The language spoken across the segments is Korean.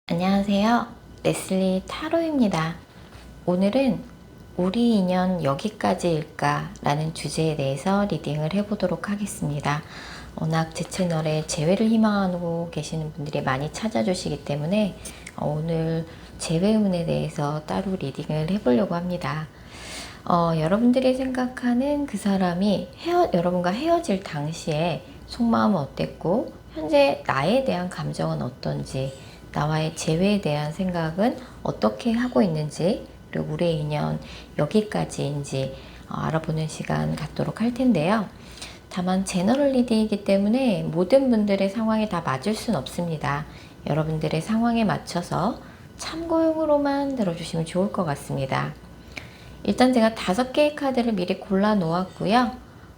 안녕하세요. 레슬리 타로입니다. 오늘은 우리 인연 여기까지일까? 라는 주제에 대해서 리딩을 해보도록 하겠습니다. 워낙 제 채널에 재회를 희망하고 계시는 분들이 많이 찾아주시기 때문에 오늘 재회운에 대해서 따로 리딩을 해보려고 합니다. 여러분들이 생각하는 그 사람이 여러분과 헤어질 당시에 속마음은 어땠고 현재 나에 대한 감정은 어떤지, 나와의 재회에 대한 생각은 어떻게 하고 있는지, 그리고 우리의 인연 여기까지인지 알아보는 시간 갖도록 할 텐데요. 다만 제너럴 리딩이기 때문에 모든 분들의 상황에 다 맞을 순 없습니다. 여러분들의 상황에 맞춰서 참고용으로만 들어주시면 좋을 것 같습니다. 일단 제가 5개의 카드를 미리 골라 놓았고요.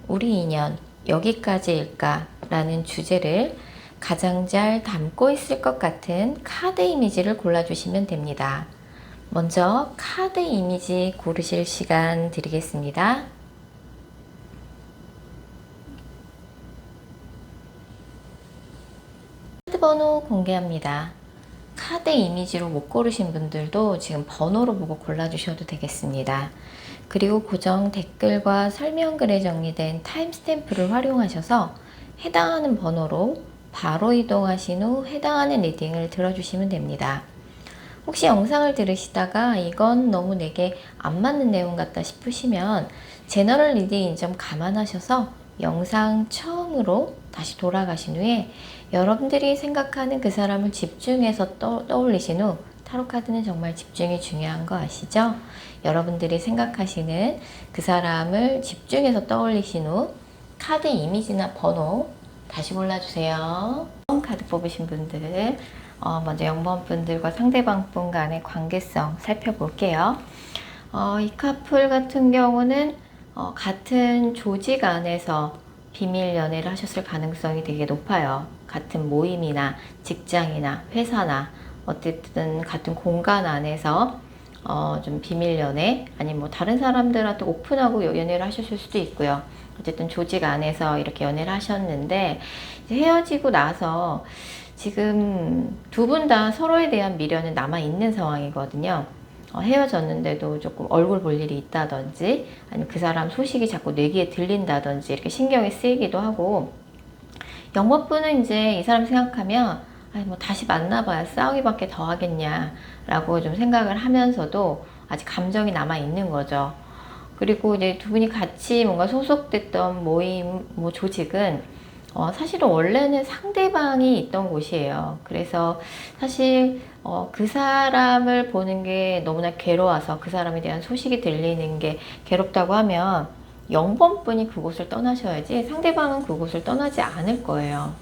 우리 인연 여기까지일까? 라는 주제를 가장 잘 담고 있을 것 같은 카드 이미지를 골라주시면 됩니다. 먼저 카드 이미지 고르실 시간 드리겠습니다. 카드 번호 공개합니다. 카드 이미지로 못 고르신 분들도 지금 번호로 보고 골라주셔도 되겠습니다. 그리고 고정 댓글과 설명글에 정리된 타임스탬프를 활용하셔서 해당하는 번호로 바로 이동하신 후 해당하는 리딩을 들어주시면 됩니다. 혹시 영상을 들으시다가 이건 너무 내게 안 맞는 내용 같다 싶으시면 제너럴 리딩인 점 감안하셔서 영상 처음으로 다시 돌아가신 후에 여러분들이 생각하는 그 사람을 집중해서 떠올리신 후, 타로 카드는 정말 집중이 중요한 거 아시죠? 여러분들이 생각하시는 그 사람을 집중해서 떠올리신 후 카드 이미지나 번호 다시 골라주세요. 카드 뽑으신 분들 먼저 0번 분들과 상대방 분 간의 관계성 살펴볼게요. 이 커플 같은 경우는 같은 조직 안에서 비밀 연애를 하셨을 가능성이 되게 높아요. 같은 모임이나 직장이나 회사나 어쨌든 같은 공간 안에서 좀 비밀 연애 아니면 뭐 다른 사람들한테 오픈하고 연애를 하셨을 수도 있고요. 어쨌든 조직 안에서 이렇게 연애를 하셨는데 이제 헤어지고 나서 지금 두 분 다 서로에 대한 미련은 남아 있는 상황이거든요. 헤어졌는데도 조금 얼굴 볼 일이 있다든지 아니면 그 사람 소식이 자꾸 내 귀에 들린다든지 이렇게 신경이 쓰이기도 하고, 영업부는 이제 이 사람 생각하면 뭐 다시 만나봐야 싸우기밖에 더 하겠냐 라고 좀 생각을 하면서도 아직 감정이 남아 있는 거죠. 그리고 이제 두 분이 같이 뭔가 소속됐던 모임, 뭐 조직은 사실은 원래는 상대방이 있던 곳이에요. 그래서 사실 그 사람을 보는 게 너무나 괴로워서 그 사람에 대한 소식이 들리는 게 괴롭다고 하면 0번 분이 그곳을 떠나셔야지 상대방은 그곳을 떠나지 않을 거예요.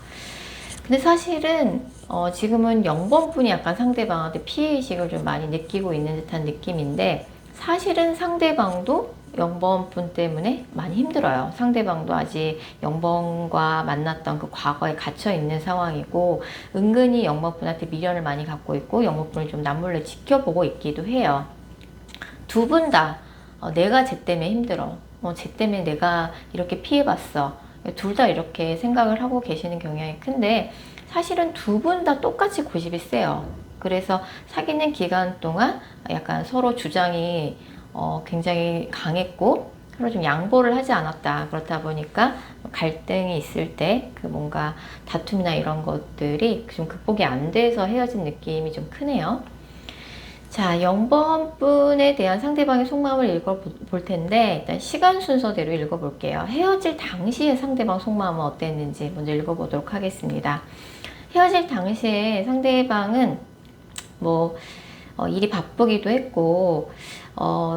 근데 사실은 지금은 0번 분이 약간 상대방한테 피해의식을 좀 많이 느끼고 있는 듯한 느낌인데, 사실은 상대방도 0번 분 때문에 많이 힘들어요. 상대방도 아직 0번과 만났던 그 과거에 갇혀 있는 상황이고, 은근히 0번 분한테 미련을 많이 갖고 있고 0번 분을 좀 남몰래 지켜보고 있기도 해요. 두 분 다 내가 쟤 때문에 힘들어, 쟤 때문에 내가 이렇게 피해봤어, 둘 다 이렇게 생각을 하고 계시는 경향이 큰데, 사실은 두 분 다 똑같이 고집이 세요. 그래서 사귀는 기간 동안 약간 서로 주장이 굉장히 강했고 서로 좀 양보를 하지 않았다. 그렇다 보니까 갈등이 있을 때 그 뭔가 다툼이나 이런 것들이 좀 극복이 안 돼서 헤어진 느낌이 좀 크네요. 자, 0번 분에 대한 상대방의 속마음을 읽어볼 텐데, 일단 시간 순서대로 읽어볼게요. 헤어질 당시에 상대방 속마음은 어땠는지 먼저 읽어보도록 하겠습니다. 헤어질 당시에 상대방은 뭐 일이 바쁘기도 했고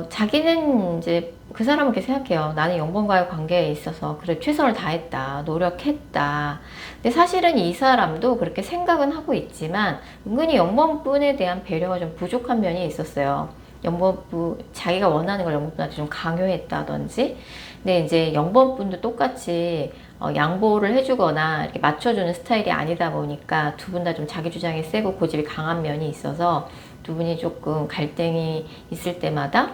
자기는 이제 그 사람은 이렇게 생각해요. 나는 0번과의 관계에 있어서 그래 최선을 다했다, 노력했다. 근데 사실은 이 사람도 그렇게 생각은 하고 있지만 은근히 0번 분에 대한 배려가 좀 부족한 면이 있었어요. 0번 분, 자기가 원하는 걸 0번 분한테 좀 강요했다든지. 근데 이제 0번 분도 똑같이 양보를 해주거나 이렇게 맞춰주는 스타일이 아니다 보니까 두 분 다 좀 자기 주장이 세고 고집이 강한 면이 있어서 두 분이 조금 갈등이 있을 때마다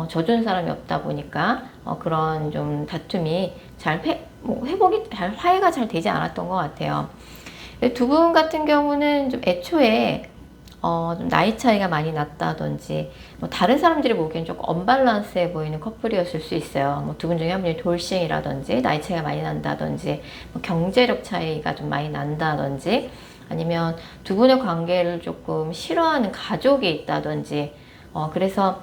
져준 사람이 없다 보니까 그런 좀 다툼이 잘 회복이 잘 화해가 잘 되지 않았던 것 같아요. 두 분 같은 경우는 좀 애초에 좀 나이 차이가 많이 났다든지, 뭐 다른 사람들이 보기엔 조금 언밸런스해 보이는 커플이었을 수 있어요. 뭐 두 분 중에 한 분이 돌싱이라든지, 나이 차이가 많이 난다든지, 뭐 경제력 차이가 좀 많이 난다든지, 아니면 두 분의 관계를 조금 싫어하는 가족이 있다든지, 그래서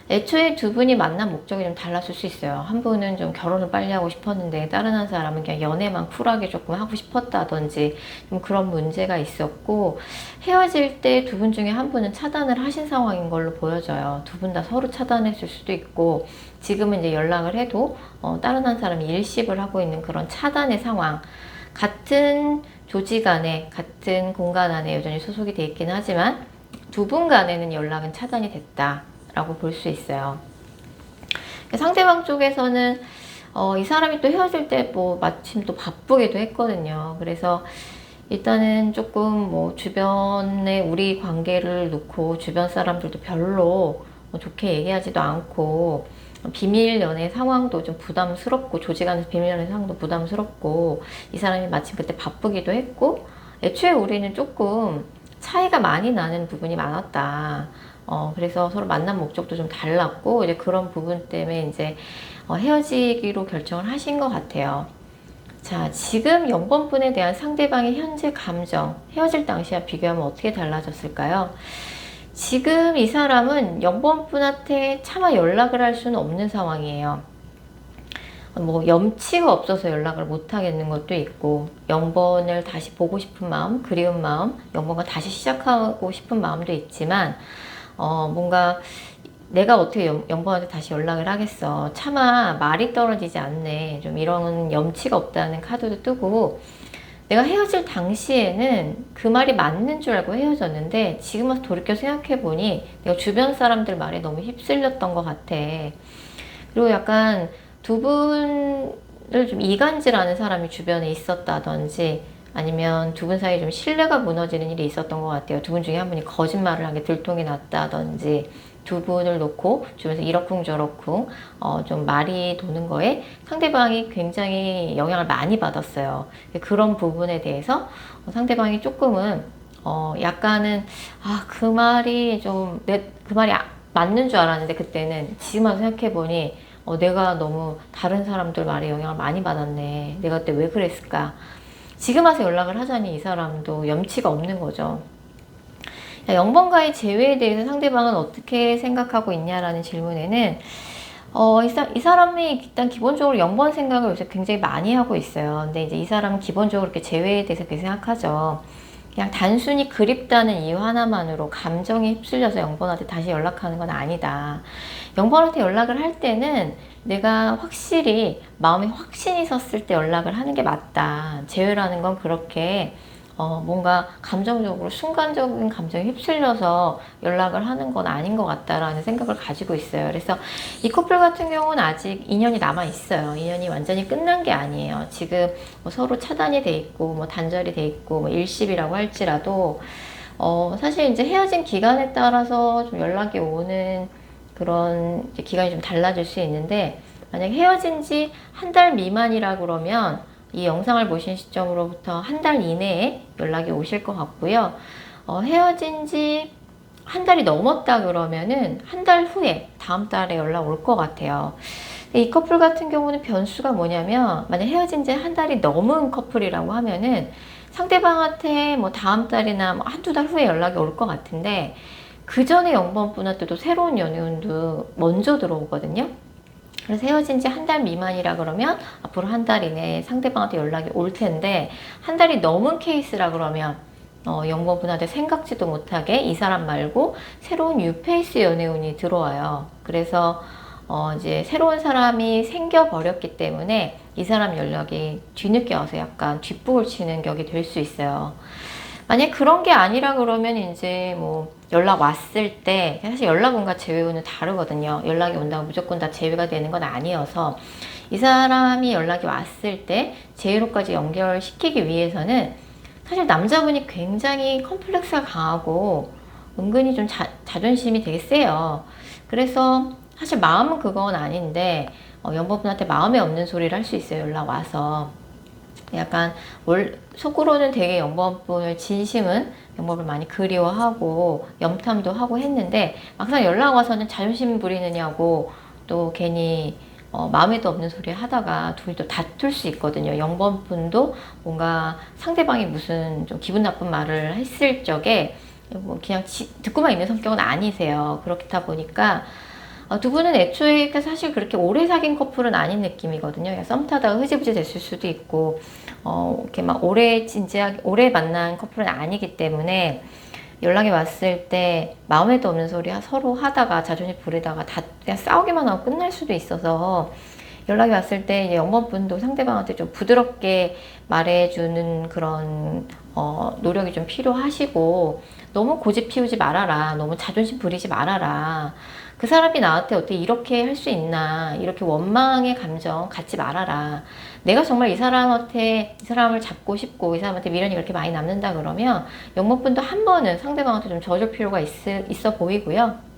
애초에 두 분이 만난 목적이 좀 달랐을 수 있어요. 한 분은 좀 결혼을 빨리 하고 싶었는데 다른 한 사람은 그냥 연애만 쿨하게 조금 하고 싶었다든지 좀 그런 문제가 있었고, 헤어질 때 두 분 중에 한 분은 차단을 하신 상황인 걸로 보여져요. 두 분 다 서로 차단했을 수도 있고, 지금은 이제 연락을 해도 다른 한 사람이 일십을 하고 있는 그런 차단의 상황. 같은 조직 안에, 같은 공간 안에 여전히 소속이 돼 있긴 하지만 두 분 간에는 연락은 차단이 됐다 라고 볼 수 있어요. 상대방 쪽에서는 이 사람이 또 헤어질 때 뭐 마침 또 바쁘기도 했거든요. 그래서 일단은 조금 뭐 주변에 우리 관계를 놓고 주변 사람들도 별로 좋게 얘기하지도 않고, 비밀 연애 상황도 좀 부담스럽고, 조직 안에서 비밀 연애 상황도 부담스럽고, 이 사람이 마침 그때 바쁘기도 했고, 애초에 우리는 조금 차이가 많이 나는 부분이 많았다. 그래서 서로 만난 목적도 좀 달랐고, 이제 그런 부분 때문에 이제 헤어지기로 결정을 하신 것 같아요. 자, 지금 0번 분에 대한 상대방의 현재 감정, 헤어질 당시와 비교하면 어떻게 달라졌을까요? 지금 이 사람은 0번 분한테 차마 연락을 할 수는 없는 상황이에요. 뭐 염치가 없어서 연락을 못 하겠는 것도 있고, 0번을 다시 보고 싶은 마음, 그리운 마음, 0번과 다시 시작하고 싶은 마음도 있지만, 뭔가 내가 어떻게 0번한테 다시 연락을 하겠어. 차마 말이 떨어지지 않네. 좀 이런 염치가 없다는 카드도 뜨고, 내가 헤어질 당시에는 그 말이 맞는 줄 알고 헤어졌는데, 지금 와서 돌이켜 생각해보니 내가 주변 사람들 말에 너무 휩쓸렸던 것 같아. 그리고 약간 두 분을 좀 이간질하는 사람이 주변에 있었다든지, 아니면 두 분 사이에 좀 신뢰가 무너지는 일이 있었던 것 같아요. 두 분 중에 한 분이 거짓말을 한 게 들통이 났다든지, 두 분을 놓고 주변에서 이러쿵저러쿵 좀 말이 도는 거에 상대방이 굉장히 영향을 많이 받았어요. 그런 부분에 대해서 상대방이 조금은 약간은 그 말이 좀 그 말이 맞는 줄 알았는데, 그때는 지금 와서 생각해보니 내가 너무 다른 사람들 말에 영향을 많이 받았네. 내가 그때 왜 그랬을까? 지금 와서 연락을 하자니 이 사람도 염치가 없는 거죠. 0번과의 재회에 대해서 상대방은 어떻게 생각하고 있냐라는 질문에는 이 사람이 일단 기본적으로 0번 생각을 요새 굉장히 많이 하고 있어요. 근데 이제 이 사람은 기본적으로 이렇게 재회에 대해서 그렇게 생각하죠. 그냥 단순히 그립다는 이유 하나만으로 감정에 휩쓸려서 0번한테 다시 연락하는 건 아니다. 0번한테 연락을 할 때는 내가 확실히 마음에 확신이 섰을 때 연락을 하는 게 맞다. 재회라는 건 그렇게 뭔가 감정적으로 순간적인 감정에 휩쓸려서 연락을 하는 건 아닌 것 같다라는 생각을 가지고 있어요. 그래서 이 커플 같은 경우는 아직 인연이 남아 있어요. 인연이 완전히 끝난 게 아니에요. 지금 뭐 서로 차단이 돼 있고 뭐 단절이 돼 있고 뭐 일십이라고 할지라도 사실 이제 헤어진 기간에 따라서 좀 연락이 오는 그런 이제 기간이 좀 달라질 수 있는데, 만약 헤어진 지 한 달 미만이라 그러면 이 영상을 보신 시점으로부터 한 달 이내에 연락이 오실 것 같고요. 헤어진 지 한 달이 넘었다 그러면은 한 달 후에 다음 달에 연락 올 것 같아요. 이 커플 같은 경우는 변수가 뭐냐면, 만약 헤어진 지 한 달이 넘은 커플이라고 하면은 상대방한테 뭐 다음 달이나 뭐 한두 달 후에 연락이 올 것 같은데, 그 전에 0번 분한테도 새로운 연애운도 먼저 들어오거든요. 그래서 헤어진 지 한 달 미만이라 그러면 앞으로 한 달 이내에 상대방한테 연락이 올 텐데, 한 달이 넘은 케이스라 그러면 0번 분한테 생각지도 못하게 이 사람 말고 새로운 뉴페이스 연애운이 들어와요. 그래서 이제 새로운 사람이 생겨버렸기 때문에 이 사람 연락이 뒤늦게 와서 약간 뒷북을 치는 격이 될 수 있어요. 만약 그런 게 아니라 그러면 이제 뭐 연락 왔을 때, 사실 연락운과 재회운은 다르거든요. 연락이 온다고 무조건 다 재회가 되는 건 아니어서, 이 사람이 연락이 왔을 때 재회로까지 연결시키기 위해서는 사실 남자분이 굉장히 컴플렉스가 강하고 은근히 좀 자존심이 되게 세요. 그래서 사실 마음은 그건 아닌데 연보분한테 마음에 없는 소리를 할 수 있어요. 연락 와서. 약간 속으로는 되게 영범분을 진심은 영범을 많이 그리워하고 염탐도 하고 했는데 막상 연락 와서는 자존심 부리느냐고 또 괜히 마음에도 없는 소리 하다가 둘도 다툴 수 있거든요. 영범분도 뭔가 상대방이 무슨 좀 기분 나쁜 말을 했을 적에 뭐 그냥 듣고만 있는 성격은 아니세요. 그렇다 보니까 두 분은 애초에 사실 그렇게 오래 사귄 커플은 아닌 느낌이거든요. 썸 타다가 흐지부지 됐을 수도 있고, 이렇게 막 진지하게, 오래 만난 커플은 아니기 때문에 연락이 왔을 때 마음에도 없는 소리 서로 하다가 자존심 부리다가 다 그냥 싸우기만 하고 끝날 수도 있어서 연락이 왔을 때 이제 영범분도 상대방한테 좀 부드럽게 말해주는 그런 노력이 좀 필요하시고 너무 고집 피우지 말아라. 너무 자존심 부리지 말아라. 그 사람이 나한테 어떻게 이렇게 할 수 있나. 이렇게 원망의 감정 갖지 말아라. 내가 정말 이 사람을 잡고 싶고 이 사람한테 미련이 그렇게 많이 남는다 그러면 영범분도 한 번은 상대방한테 좀 져줄 필요가 있어 보이고요.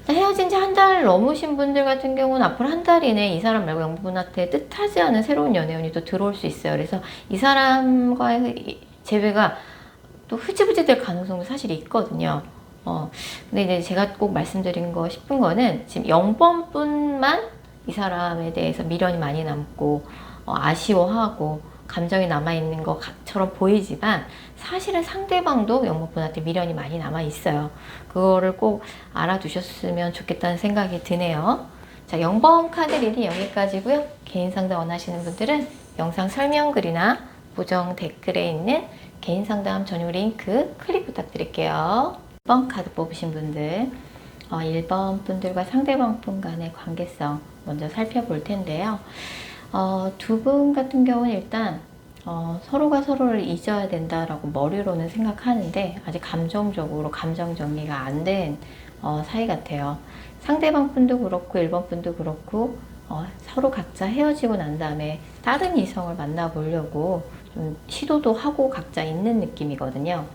헤어진 지 한 달 넘으신 분들 같은 경우는 앞으로 한 달 이내에 이 사람 말고 영분한테 뜻하지 않은 새로운 연애운이 또 들어올 수 있어요. 그래서 이 사람과의 재회가 또 흐지부지 될 가능성도 사실 있거든요. 근데 이제 제가 꼭 말씀드린 거 싶은 거는 지금 영번뿐만 이 사람에 대해서 미련이 많이 남고 아쉬워하고 감정이 남아있는 것처럼 보이지만 사실은 상대방도 영번분한테 미련이 많이 남아있어요. 그거를 꼭 알아두셨으면 좋겠다는 생각이 드네요. 자, 영번 카드 리딩 여기까지고요. 개인 상담 원하시는 분들은 영상 설명글이나 고정 댓글에 있는 개인 상담 전용 링크 클릭 부탁드릴게요. 1번 카드 뽑으신 분들 1번 분들과 상대방 분 간의 관계성 먼저 살펴볼 텐데요. 두 분 같은 경우는 일단 서로가 서로를 잊어야 된다라고 머리로는 생각하는데 아직 감정적으로 감정 정리가 안 된 사이 같아요. 상대방 분도 그렇고 1번 분도 그렇고 서로 각자 헤어지고 난 다음에 다른 이성을 만나보려고 좀 시도도 하고 각자 있는 느낌이거든요.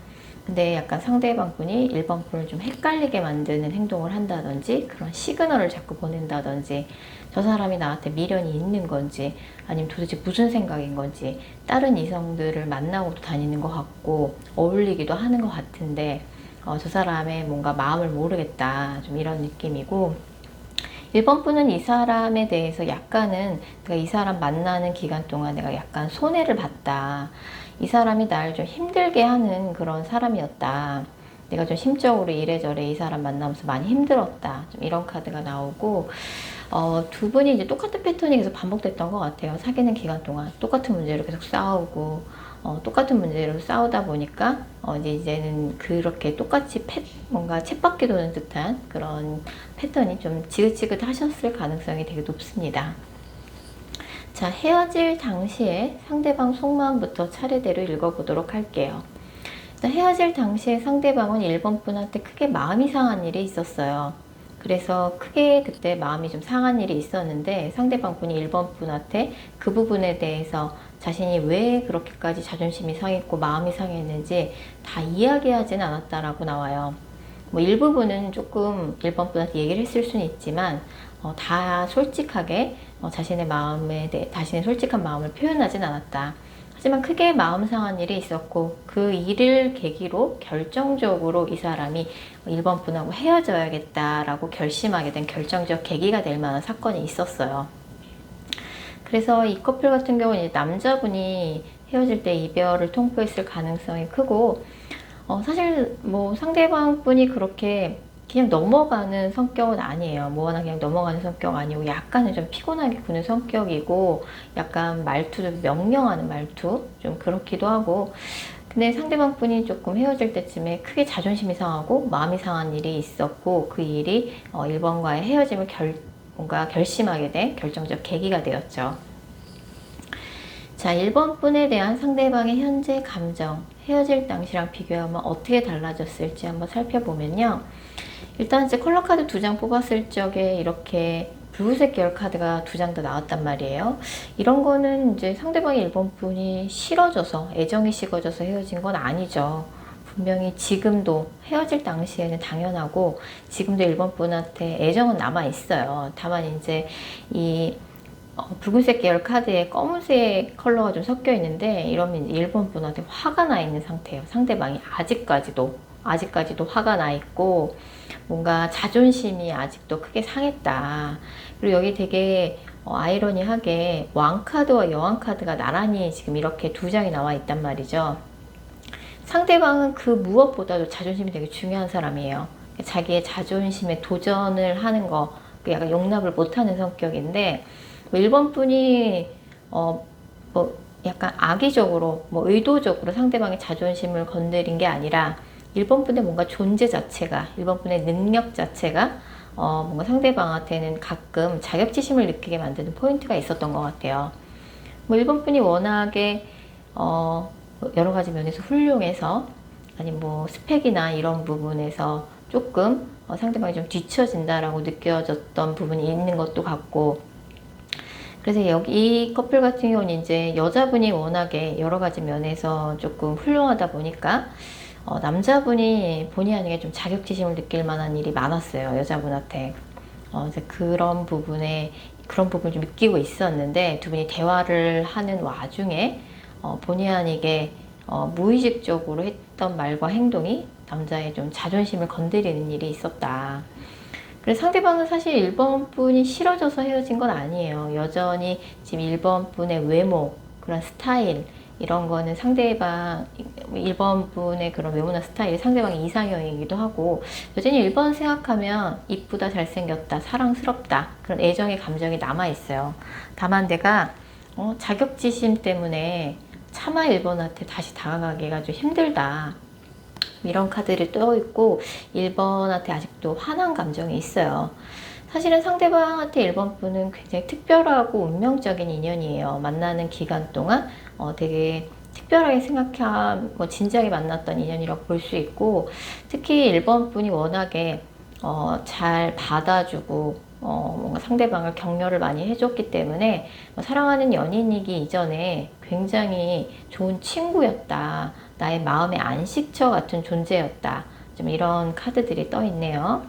근데 약간 상대방 분이 1번 분을 좀 헷갈리게 만드는 행동을 한다든지 그런 시그널을 자꾸 보낸다든지 저 사람이 나한테 미련이 있는 건지 아니면 도대체 무슨 생각인 건지 다른 이성들을 만나고도 다니는 것 같고 어울리기도 하는 것 같은데 저 사람의 뭔가 마음을 모르겠다 좀 이런 느낌이고 1번 분은 이 사람에 대해서 약간은 내가 이 사람 만나는 기간 동안 내가 약간 손해를 봤다. 이 사람이 나를 좀 힘들게 하는 그런 사람이었다. 내가 좀 심적으로 이래저래 이 사람 만나면서 많이 힘들었다. 좀 이런 카드가 나오고 두 분이 이제 똑같은 패턴이 계속 반복됐던 것 같아요. 사귀는 기간 동안 똑같은 문제로 계속 싸우고 똑같은 문제로 싸우다 보니까 이제는 그렇게 똑같이 뭔가 쳇바퀴 도는 듯한 그런 패턴이 좀 지긋지긋 하셨을 가능성이 되게 높습니다. 자, 헤어질 당시에 상대방 속마음부터 차례대로 읽어보도록 할게요. 일단 헤어질 당시에 상대방은 1번 분한테 크게 마음이 상한 일이 있었어요. 그래서 크게 그때 마음이 좀 상한 일이 있었는데 상대방 분이 1번 분한테 그 부분에 대해서 자신이 왜 그렇게까지 자존심이 상했고 마음이 상했는지 다 이야기하지는 않았다라고 나와요. 뭐 일부분은 조금 1번 분한테 얘기를 했을 수는 있지만 다 솔직하게 자신의 자신의 솔직한 마음을 표현하진 않았다. 하지만 크게 마음 상한 일이 있었고 그 일을 계기로 결정적으로 이 사람이 1번 분하고 헤어져야겠다라고 결심하게 된 결정적 계기가 될 만한 사건이 있었어요. 그래서 이 커플 같은 경우는 남자분이 헤어질 때 이별을 통보했을 가능성이 크고 사실 뭐 상대방 분이 그렇게 그냥 넘어가는 성격은 아니에요. 뭐 하나 그냥 넘어가는 성격 아니고 약간은 좀 피곤하게 구는 성격이고 약간 말투도 명령하는 말투 좀 그렇기도 하고 근데 상대방 분이 조금 헤어질 때쯤에 크게 자존심이 상하고 마음이 상한 일이 있었고 그 일이 1번과의 헤어짐을 뭔가 결심하게 된 결정적 계기가 되었죠. 자, 1번 분에 대한 상대방의 현재 감정 헤어질 당시랑 비교하면 어떻게 달라졌을지 한번 살펴보면요. 일단 이제 컬러 카드 2장 뽑았을 적에 이렇게 붉은색 계열 카드가 2장 더 나왔단 말이에요. 이런 거는 이제 상대방의 1번 분이 싫어져서 애정이 식어져서 헤어진 건 아니죠. 분명히 지금도 헤어질 당시에는 당연하고 지금도 1번 분한테 애정은 남아 있어요. 다만 이제 이 붉은색 계열 카드에 검은색 컬러가 좀 섞여 있는데, 이러면 이제 1번 분한테 화가 나 있는 상태예요. 상대방이 아직까지도 화가 나 있고, 뭔가 자존심이 아직도 크게 상했다. 그리고 여기 되게 아이러니하게 왕카드와 여왕카드가 나란히 지금 이렇게 두 장이 나와 있단 말이죠. 상대방은 그 무엇보다도 자존심이 되게 중요한 사람이에요. 자기의 자존심에 도전을 하는 거, 약간 용납을 못하는 성격인데, 뭐 1번 분이 뭐 약간 악의적으로, 뭐 의도적으로 상대방의 자존심을 건드린 게 아니라 1번 분의 뭔가 존재 자체가, 1번 분의 능력 자체가 뭔가 상대방한테는 가끔 자격지심을 느끼게 만드는 포인트가 있었던 것 같아요. 뭐 1번 분이 워낙에 여러 가지 면에서 훌륭해서, 아니 뭐 스펙이나 이런 부분에서 조금 상대방이 좀 뒤처진다라고 느껴졌던 부분이 있는 것도 같고, 그래서 여기 이 커플 같은 경우는 이제 여자분이 워낙에 여러 가지 면에서 조금 훌륭하다 보니까 남자분이 본의 아니게 좀 자격지심을 느낄 만한 일이 많았어요, 여자분한테. 이제 그런 부분을 좀 느끼고 있었는데, 두 분이 대화를 하는 와중에 본의 아니게 무의식적으로 했던 말과 행동이 남자의 좀 자존심을 건드리는 일이 있었다. 그래서 상대방은 사실 1번 분이 싫어져서 헤어진 건 아니에요. 여전히 지금 1번 분의 외모, 그런 스타일, 이런 거는 상대방, 1번 분의 그런 외모나 스타일이 상대방의 이상형이기도 하고, 여전히 1번 생각하면 이쁘다, 잘생겼다, 사랑스럽다, 그런 애정의 감정이 남아있어요. 다만 내가 자격지심 때문에 차마 1번한테 다시 다가가기가 좀 힘들다, 이런 카드를 떠있고 1번한테 아직도 화난 감정이 있어요. 사실은 상대방한테 1번 분은 굉장히 특별하고 운명적인 인연이에요. 만나는 기간 동안 되게 특별하게 뭐 진지하게 만났던 인연이라고 볼 수 있고, 특히 1번 분이 워낙에 잘 받아주고 뭔가 상대방을 격려를 많이 해줬기 때문에 사랑하는 연인이기 이전에 굉장히 좋은 친구였다, 나의 마음의 안식처 같은 존재였다, 좀 이런 카드들이 떠 있네요.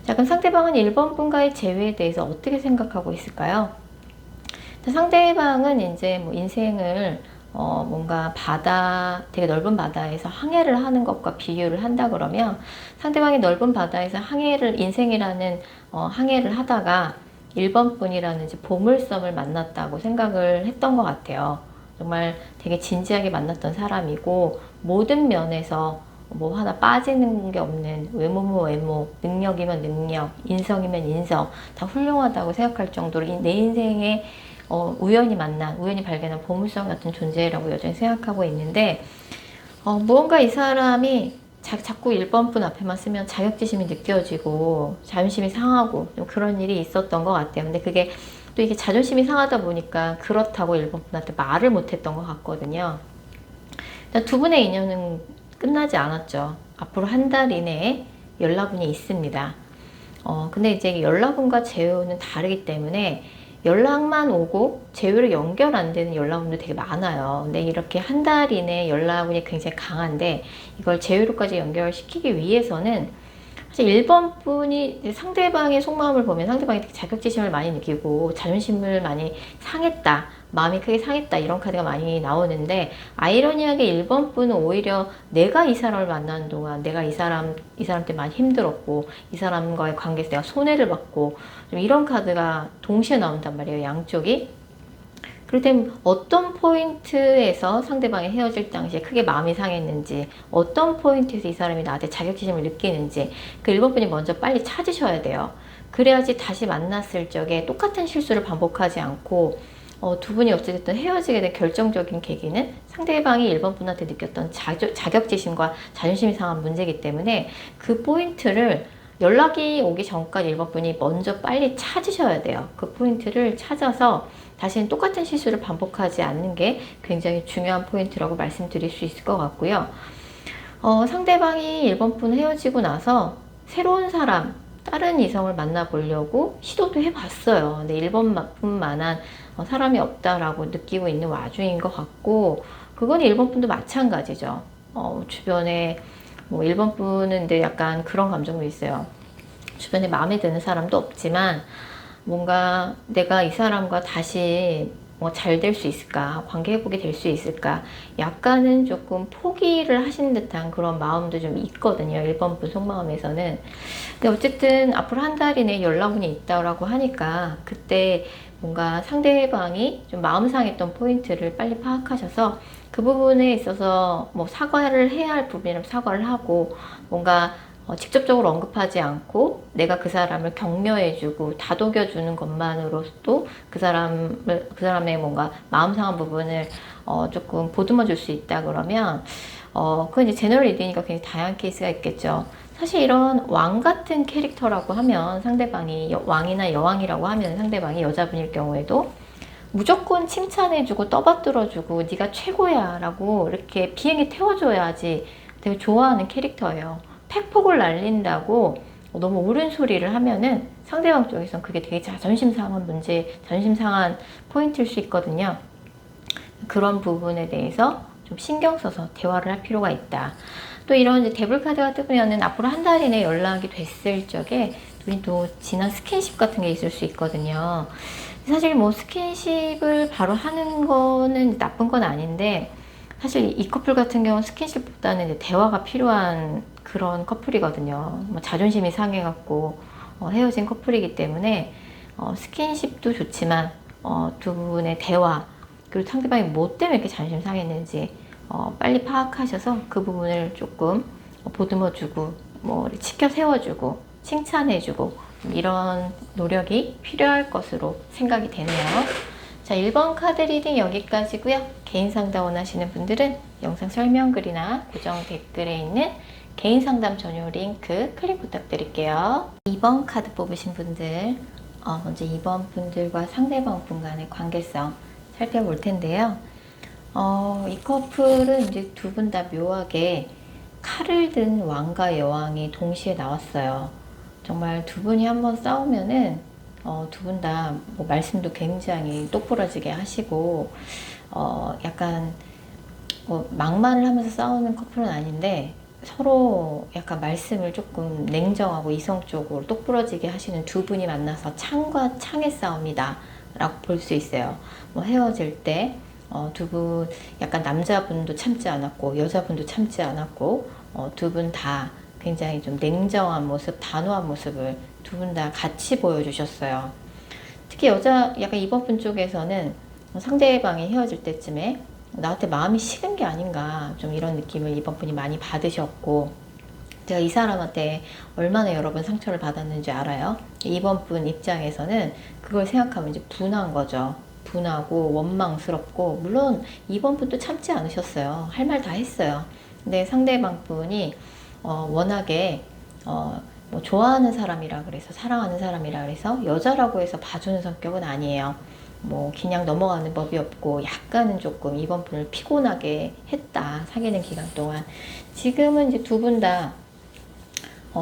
자, 그럼 상대방은 1번 분과의 재회에 대해서 어떻게 생각하고 있을까요? 상대방은 이제 뭐 인생을 뭔가 되게 넓은 바다에서 항해를 하는 것과 비교를 한다 그러면, 상대방이 넓은 바다에서 인생이라는 항해를 하다가 1번 분이라는 이제 보물섬을 만났다고 생각을 했던 것 같아요. 정말 되게 진지하게 만났던 사람이고, 모든 면에서 뭐 하나 빠지는 게 없는, 외모면 외모, 능력이면 능력, 인성이면 인성, 다 훌륭하다고 생각할 정도로 내 인생에 우연히 발견한 보물섬 같은 존재라고 여전히 생각하고 있는데, 무언가 이 사람이 자꾸 1번 분 앞에만 쓰면 자격지심이 느껴지고 자존심이 상하고 좀 그런 일이 있었던 것 같아요. 근데 그게 또 이게 자존심이 상하다 보니까 그렇다고 1번 분한테 말을 못했던 것 같거든요. 두 분의 인연은 끝나지 않았죠. 앞으로 한 달 이내에 연락운이 있습니다. 근데 이제 연락운과 재회운은 다르기 때문에 연락만 오고 재회로 연결 안 되는 연락운도 되게 많아요. 근데 이렇게 한 달 이내 연락운이 굉장히 강한데, 이걸 재회로까지 연결시키기 위해서는 사실 1번 분이 상대방의 속마음을 보면 상대방이 되게 자격지심을 많이 느끼고 자존심을 많이 상했다, 마음이 크게 상했다, 이런 카드가 많이 나오는데, 아이러니하게 1번 분은 오히려 내가 이 사람을 만나는 동안 내가 이 사람 때 많이 힘들었고, 이 사람과의 관계에서 내가 손해를 받고, 좀 이런 카드가 동시에 나온단 말이에요, 양쪽이. 그럴 땐 어떤 포인트에서 상대방이 헤어질 당시에 크게 마음이 상했는지, 어떤 포인트에서 이 사람이 나한테 자격지심을 느끼는지, 그 1번 분이 먼저 빨리 찾으셔야 돼요. 그래야지 다시 만났을 적에 똑같은 실수를 반복하지 않고, 두 분이 어찌됐든 헤어지게 된 결정적인 계기는 상대방이 1번 분한테 느꼈던 자격지심과 자존심이 상한 문제이기 때문에, 그 포인트를 연락이 오기 전까지 1번 분이 먼저 빨리 찾으셔야 돼요. 그 포인트를 찾아서 다시는 똑같은 실수를 반복하지 않는 게 굉장히 중요한 포인트라고 말씀드릴 수 있을 것 같고요. 상대방이 1번 분 헤어지고 나서 새로운 사람, 다른 이성을 만나보려고 시도도 해봤어요. 근데 1번 분만한 사람이 없다라고 느끼고 있는 와중인 것 같고, 그건 1번 분도 마찬가지죠. 주변에 뭐 1번 분은 근데 약간 그런 감정도 있어요. 주변에 마음에 드는 사람도 없지만 뭔가 내가 이 사람과 다시 뭐 잘 될 수 있을까, 관계 회복이 될 수 있을까, 약간은 조금 포기를 하신 듯한 그런 마음도 좀 있거든요. 1번 분 속마음에서는. 근데 어쨌든 앞으로 한 달 이내에 연락운이 있다고 하니까 그때 뭔가 상대방이 좀 마음 상했던 포인트를 빨리 파악하셔서 그 부분에 있어서 뭐 사과를 해야 할 부분이라면 사과를 하고, 뭔가 직접적으로 언급하지 않고 내가 그 사람을 격려해주고 다독여주는 것만으로도 그 사람의 뭔가 마음 상한 부분을 조금 보듬어 줄 수 있다 그러면, 그건 이제 제너럴 리딩이니까 굉장히 다양한 케이스가 있겠죠. 사실 이런 왕 같은 캐릭터라고 하면, 상대방이 왕이나 여왕이라고 하면 상대방이 여자분일 경우에도 무조건 칭찬해주고 떠받들어주고 네가 최고야 라고 이렇게 비행기 태워줘야지 되게 좋아하는 캐릭터예요. 팩폭을 날린다고 너무 옳은 소리를 하면은 상대방 쪽에선 그게 되게 자존심 상한 문제, 자존심 상한 포인트일 수 있거든요. 그런 부분에 대해서 좀 신경 써서 대화를 할 필요가 있다. 또 이런 이제 데블 카드가 뜨면은 앞으로 한 달 이내 연락이 됐을 적에 우리 또 지난 스킨십 같은 게 있을 수 있거든요. 사실 뭐 스킨십을 바로 하는 거는 나쁜 건 아닌데, 사실 이 커플 같은 경우는 스킨십보다는 이제 대화가 필요한 그런 커플이거든요. 뭐 자존심이 상해갖고 헤어진 커플이기 때문에 스킨십도 좋지만 두 분의 대화, 그리고 상대방이 뭐 때문에 이렇게 자존심 상했는지 빨리 파악하셔서 그 부분을 조금 보듬어주고 뭐 치켜 세워주고 칭찬해주고 이런 노력이 필요할 것으로 생각이 되네요. 자, 1번 카드 리딩 여기까지고요. 개인 상담 원하시는 분들은 영상 설명글이나 고정 댓글에 있는 개인 상담 전용 링크 클릭 부탁드릴게요. 2번 카드 뽑으신 분들, 먼저 2번 분들과 상대방 분 간의 관계성 살펴볼 텐데요. 이 커플은 이제 두 분 다 묘하게 칼을 든 왕과 여왕이 동시에 나왔어요. 정말 두 분이 한번 싸우면은 두 분 다 뭐 말씀도 굉장히 똑부러지게 하시고 약간 뭐 막말을 하면서 싸우는 커플은 아닌데 서로 약간 말씀을 조금 냉정하고 이성적으로 똑부러지게 하시는 두 분이 만나서 창과 창의 싸움이다 라고 볼 수 있어요. 뭐 헤어질 때 두 분 약간 남자분도 참지 않았고 여자분도 참지 않았고 두 분 다 굉장히 좀 냉정한 모습, 단호한 모습을 두 분 다 같이 보여주셨어요. 특히 약간 이번 분 쪽에서는 상대방이 헤어질 때쯤에 나한테 마음이 식은 게 아닌가, 좀 이런 느낌을 이번 분이 많이 받으셨고, 제가 이 사람한테 얼마나 여러 번 상처를 받았는지 알아요? 이번 분 입장에서는 그걸 생각하면 이제 분한 거죠. 분하고 원망스럽고, 물론 이번 분도 참지 않으셨어요. 할 말 다 했어요. 근데 상대방 분이 워낙에 뭐 좋아하는 사람이라 그래서, 사랑하는 사람이라 그래서 여자라고 해서 봐주는 성격은 아니에요. 뭐 그냥 넘어가는 법이 없고, 약간은 조금 이번 분을 피곤하게 했다, 사귀는 기간 동안. 지금은 이제 두 분 다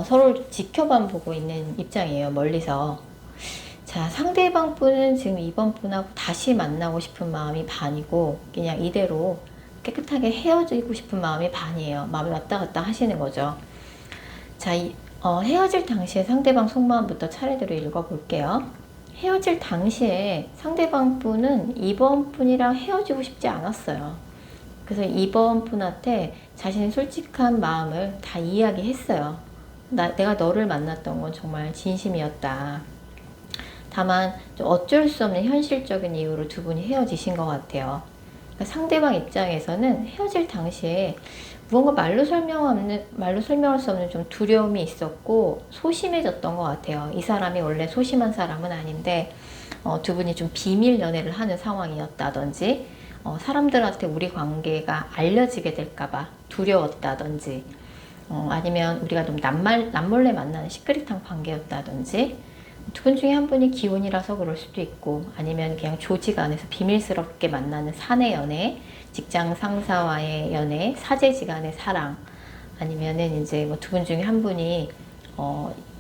서로를 지켜만 보고 있는 입장이에요, 멀리서. 자, 상대방 분은 지금 이번 분하고 다시 만나고 싶은 마음이 반이고, 그냥 이대로 깨끗하게 헤어지고 싶은 마음이 반이에요. 마음이 왔다 갔다 하시는 거죠. 자, 헤어질 당시에 상대방 속마음부터 차례대로 읽어볼게요. 헤어질 당시에 상대방 분은 이번 분이랑 헤어지고 싶지 않았어요. 그래서 이번 분한테 자신의 솔직한 마음을 다 이야기했어요. 내가 너를 만났던 건 정말 진심이었다. 다만 어쩔 수 없는 현실적인 이유로 두 분이 헤어지신 것 같아요. 그러니까 상대방 입장에서는 헤어질 당시에 무언가 말로 설명할 수 없는 좀 두려움이 있었고 소심해졌던 것 같아요. 이 사람이 원래 소심한 사람은 아닌데 두 분이 좀 비밀 연애를 하는 상황이었다든지, 사람들한테 우리 관계가 알려지게 될까봐 두려웠다든지, 아니면 우리가 좀 남몰래 만나는 시크릿한 관계였다든지, 두 분 중에 한 분이 기혼이라서 그럴 수도 있고, 아니면 그냥 조직 안에서 비밀스럽게 만나는 사내 연애, 직장 상사와의 연애, 사제지간의 사랑, 아니면은 이제 뭐 두 분 중에 한 분이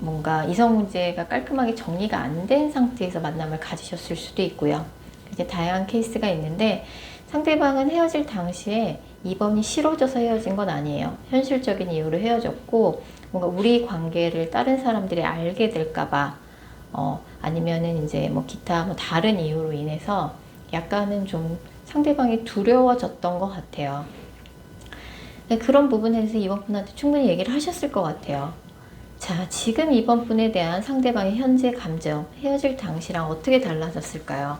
뭔가 이성 문제가 깔끔하게 정리가 안 된 상태에서 만남을 가지셨을 수도 있고요. 이제 다양한 케이스가 있는데, 상대방은 헤어질 당시에 이번이 싫어져서 헤어진 건 아니에요. 현실적인 이유로 헤어졌고, 뭔가 우리 관계를 다른 사람들이 알게 될까봐, 아니면은 이제 뭐 기타 뭐 다른 이유로 인해서 약간은 좀 상대방이 두려워졌던 것 같아요. 네, 그런 부분에 대해서 이번 분한테 충분히 얘기를 하셨을 것 같아요. 자, 지금 이번 분에 대한 상대방의 현재 감정, 헤어질 당시랑 어떻게 달라졌을까요?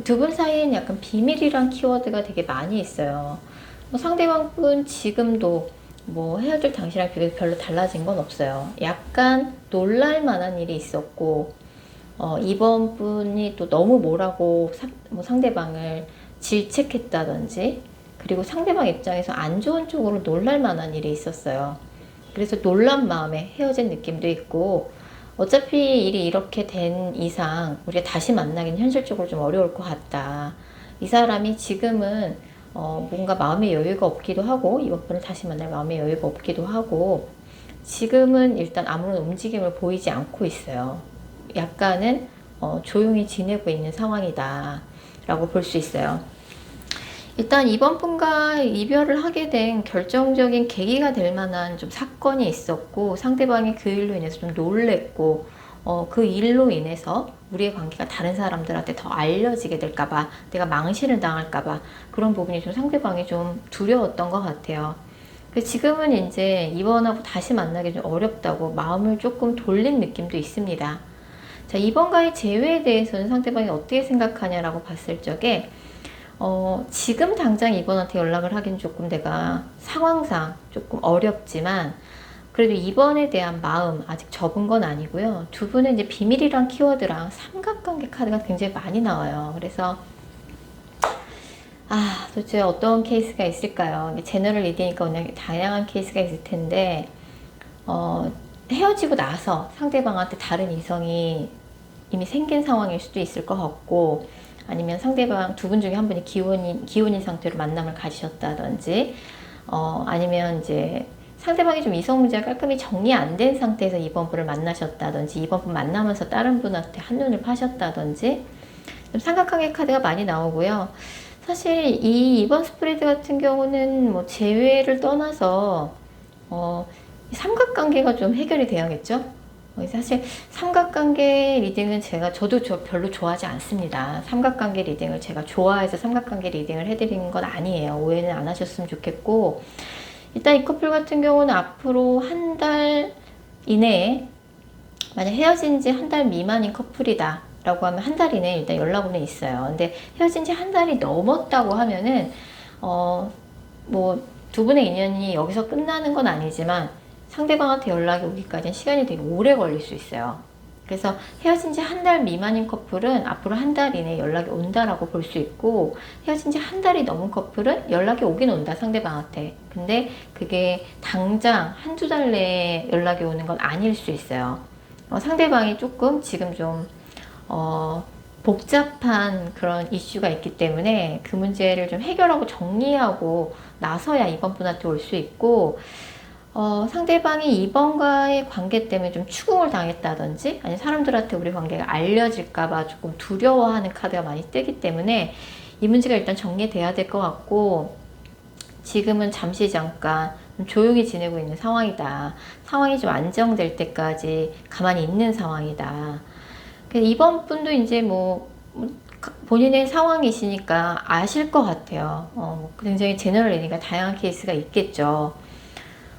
두 분 사이엔 약간 비밀이란 키워드가 되게 많이 있어요. 뭐 상대방 분 지금도 뭐 헤어질 당시랑 비교해서 별로 달라진 건 없어요. 약간 놀랄 만한 일이 있었고, 이번 분이 또 너무 뭐라고 뭐 상대방을 질책했다든지, 그리고 상대방 입장에서 안 좋은 쪽으로 놀랄 만한 일이 있었어요. 그래서 놀란 마음에 헤어진 느낌도 있고, 어차피 일이 이렇게 된 이상 우리가 다시 만나기는 현실적으로 좀 어려울 것 같다. 이 사람이 지금은 뭔가 마음의 여유가 없기도 하고, 이번 분을 다시 만날 마음의 여유가 없기도 하고, 지금은 일단 아무런 움직임을 보이지 않고 있어요. 약간은 조용히 지내고 있는 상황이다 라고 볼 수 있어요. 일단 이번 분과 이별을 하게 된 결정적인 계기가 될 만한 좀 사건이 있었고, 상대방이 그 일로 인해서 좀 놀랬고, 그 일로 인해서 우리의 관계가 다른 사람들한테 더 알려지게 될까봐, 내가 망신을 당할까봐, 그런 부분이 좀 상대방이 좀 두려웠던 것 같아요. 지금은 이제 이번하고 다시 만나기 좀 어렵다고 마음을 조금 돌린 느낌도 있습니다. 자, 이번과의 재회에 대해서는 상대방이 어떻게 생각하냐라고 봤을 적에, 지금 당장 이번한테 연락을 하긴 조금 내가 상황상 조금 어렵지만, 그래도 이번에 대한 마음 아직 접은 건 아니고요. 두 분은 이제 비밀이란 키워드랑 삼각관계 카드가 굉장히 많이 나와요. 그래서 도대체 어떤 케이스가 있을까요? 제너럴 리딩이니까 워낙 다양한 케이스가 있을 텐데, 헤어지고 나서 상대방한테 다른 이성이 이미 생긴 상황일 수도 있을 것 같고, 아니면 상대방 두 분 중에 한 분이 기혼인 상태로 만남을 가지셨다든지, 아니면 이제 상대방이 좀 이성 문제가 깔끔히 정리 안 된 상태에서 이번 분을 만나셨다든지, 이번 분 만나면서 다른 분한테 한눈을 파셨다든지, 좀 삼각관계 카드가 많이 나오고요. 사실 이번 스프레드 같은 경우는 뭐 재회를 떠나서 삼각관계가 좀 해결이 돼야겠죠. 사실 삼각관계 리딩은 저도 별로 좋아하지 않습니다. 삼각관계 리딩을 제가 좋아해서 삼각관계 리딩을 해드리는 건 아니에요. 오해는 안 하셨으면 좋겠고, 일단 이 커플 같은 경우는 앞으로 한 달 이내에, 만약 헤어진 지 한 달 미만인 커플이다 라고 하면 한 달 이내에 일단 연락 오는 있어요. 근데 헤어진 지 한 달이 넘었다고 하면은 뭐 두 분의 인연이 여기서 끝나는 건 아니지만 상대방한테 연락이 오기까지는 시간이 되게 오래 걸릴 수 있어요. 그래서 헤어진 지 한 달 미만인 커플은 앞으로 한 달 이내에 연락이 온다라고 볼 수 있고, 헤어진 지 한 달이 넘은 커플은 연락이 오긴 온다, 상대방한테. 근데 그게 당장 한두 달 내에 연락이 오는 건 아닐 수 있어요. 상대방이 조금 지금 좀 복잡한 그런 이슈가 있기 때문에 그 문제를 좀 해결하고 정리하고 나서야 이번 분한테 올 수 있고, 상대방이 이번과의 관계 때문에 좀 추궁을 당했다든지, 아니 사람들한테 우리 관계가 알려질까봐 조금 두려워하는 카드가 많이 뜨기 때문에 이 문제가 일단 정리돼야 될 것 같고, 지금은 잠시 잠깐 조용히 지내고 있는 상황이다. 상황이 좀 안정될 때까지 가만히 있는 상황이다. 이번 분도 이제 뭐 본인의 상황이시니까 아실 것 같아요. 굉장히 제너럴 리딩이니까 다양한 케이스가 있겠죠.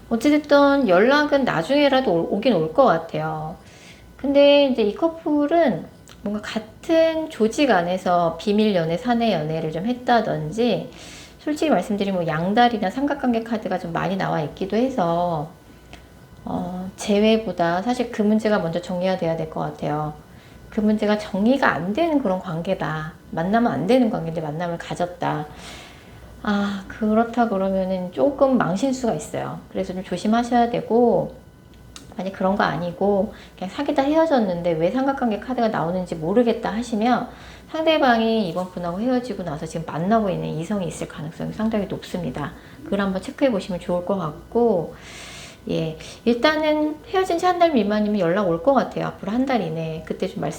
어찌됐든 연락은 나중에라도 오긴 올 것 같아요. 근데 이제 이 커플은 뭔가 같은 조직 안에서 비밀 연애, 사내 연애를 좀 했다든지, 솔직히 말씀드리면 뭐 양다리나 삼각관계 카드가 좀 많이 나와 있기도 해서 재회보다 사실 그 문제가 먼저 정리가 돼야 될 것 같아요. 그 문제가 정리가 안 되는 그런 관계다. 만나면 안 되는 관계인데 만남을 가졌다. 그렇다 그러면은 조금 망실 수가 있어요. 그래서 좀 조심하셔야 되고, 만약 그런 거 아니고 그냥 사귀다 헤어졌는데 왜 삼각관계 카드가 나오는지 모르겠다 하시면, 상대방이 이번 분하고 헤어지고 나서 지금 만나고 있는 이성이 있을 가능성이 상당히 높습니다. 그걸 한번 체크해 보시면 좋을 것 같고, 예, 일단은 헤어진 지 한 달 미만이면 연락 올 것 같아요. 앞으로 한 달 이내에. 그때 좀